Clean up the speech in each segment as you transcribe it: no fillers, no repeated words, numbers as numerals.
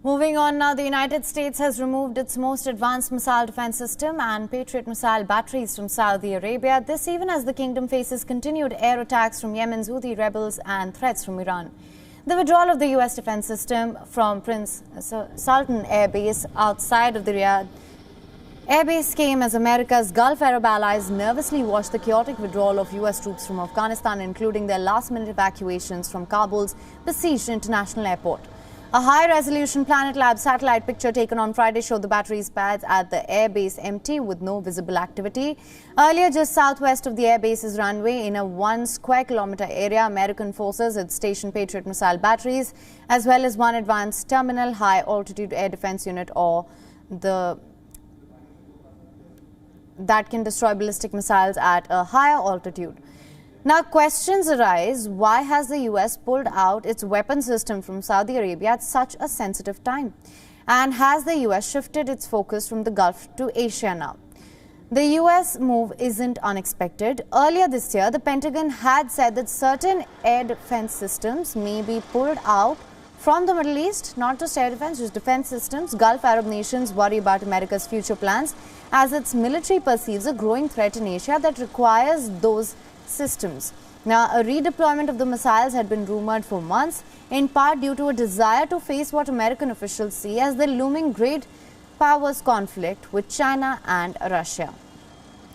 Moving on now, the United States has removed its most advanced missile defense system and Patriot missile batteries from Saudi Arabia. This even as the kingdom faces continued air attacks from Yemen's Houthi rebels and threats from Iran. The withdrawal of the U.S. defense system from Prince Sultan Air Base outside of the Riyadh Air Base came as America's Gulf Arab allies nervously watched the chaotic withdrawal of U.S. troops from Afghanistan, including their last-minute evacuations from Kabul's besieged international airport. A high-resolution Planet Labs satellite picture taken on Friday showed the batteries pads at the airbase empty with no visible activity. Earlier, just southwest of the airbase's runway, in a 1 square kilometer area, American forces had stationed Patriot missile batteries, as well as one advanced terminal high-altitude air defense unit, or that can destroy ballistic missiles at a higher altitude. Now, questions arise, why has the US pulled out its weapon system from Saudi Arabia at such a sensitive time? And has the US shifted its focus from the Gulf to Asia now? The US move isn't unexpected. Earlier this year, the Pentagon had said that certain air defense systems may be pulled out from the Middle East, not just air defense, just defense systems. Gulf Arab nations worry about America's future plans as its military perceives a growing threat in Asia that requires those systems. Now, a redeployment of the missiles had been rumored for months, in part due to a desire to face what American officials see as the looming great powers conflict with China and Russia.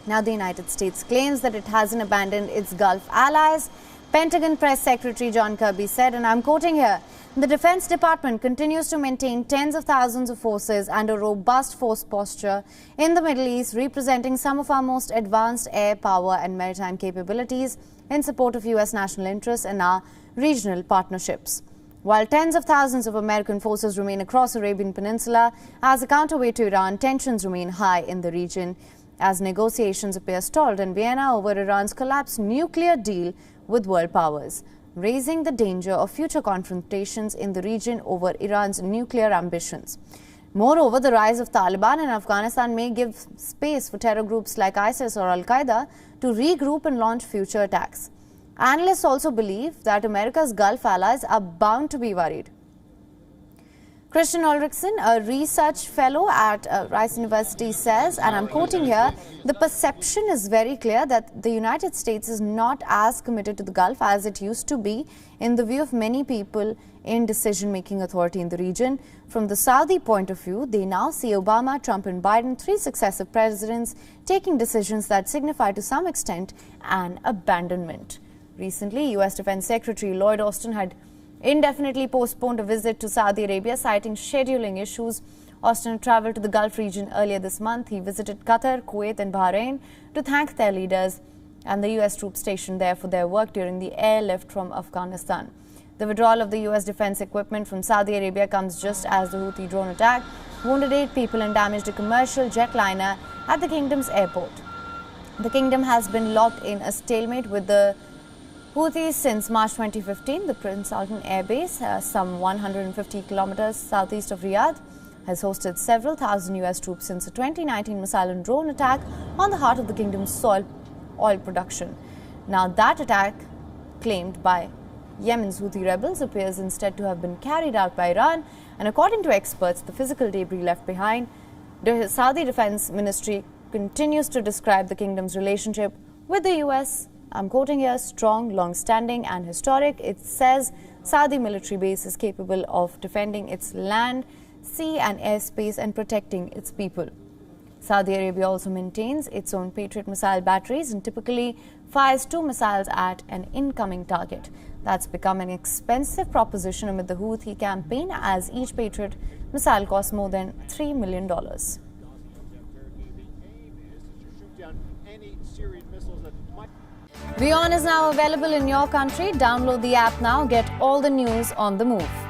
Now, the United States claims that it hasn't abandoned its Gulf allies. Pentagon Press Secretary John Kirby said, and I'm quoting here, "The Defense Department continues to maintain tens of thousands of forces and a robust force posture in the Middle East, representing some of our most advanced air power and maritime capabilities in support of U.S. national interests and our regional partnerships." While tens of thousands of American forces remain across the Arabian Peninsula as a counterweight to Iran, tensions remain high in the region as negotiations appear stalled in Vienna over Iran's collapsed nuclear deal with world powers, raising the danger of future confrontations in the region over Iran's nuclear ambitions. Moreover, the rise of Taliban in Afghanistan may give space for terror groups like ISIS or Al-Qaeda to regroup and launch future attacks. Analysts also believe that America's Gulf allies are bound to be worried. Christian Ulrichsen, a research fellow at Rice University, says, and I'm quoting here, "The perception is very clear that the United States is not as committed to the Gulf as it used to be in the view of many people in decision-making authority in the region. From the Saudi point of view, they now see Obama, Trump and Biden, 3 successive presidents, taking decisions that signify to some extent an abandonment." Recently, U.S. Defense Secretary Lloyd Austin had indefinitely postponed a visit to Saudi Arabia, citing scheduling issues. Austin traveled to the Gulf region earlier this month. He visited Qatar, Kuwait and Bahrain to thank their leaders and the U.S. troops stationed there for their work during the airlift from Afghanistan. The withdrawal of the U.S. defense equipment from Saudi Arabia comes just as the Houthi drone attack wounded 8 people and damaged a commercial jetliner at the kingdom's airport. The kingdom has been locked in a stalemate with the Houthis since March 2015. The Prince Sultan Air Base, some 150 kilometers southeast of Riyadh, has hosted several thousand U.S. troops since a 2019 missile and drone attack on the heart of the kingdom's oil production. Now, that attack, claimed by Yemen's Houthi rebels, appears instead to have been carried out by Iran, and according to experts, the physical debris left behind. The Saudi Defense Ministry continues to describe the kingdom's relationship with the U.S., I'm quoting here, strong, long-standing and historic. It says Saudi military base is capable of defending its land, sea and airspace and protecting its people. Saudi Arabia also maintains its own Patriot missile batteries and typically fires 2 missiles at an incoming target. That's become an expensive proposition amid the Houthi campaign, as each Patriot missile costs more than $3 million. wion is now available in your country. Download the app now. Get all the news on the move.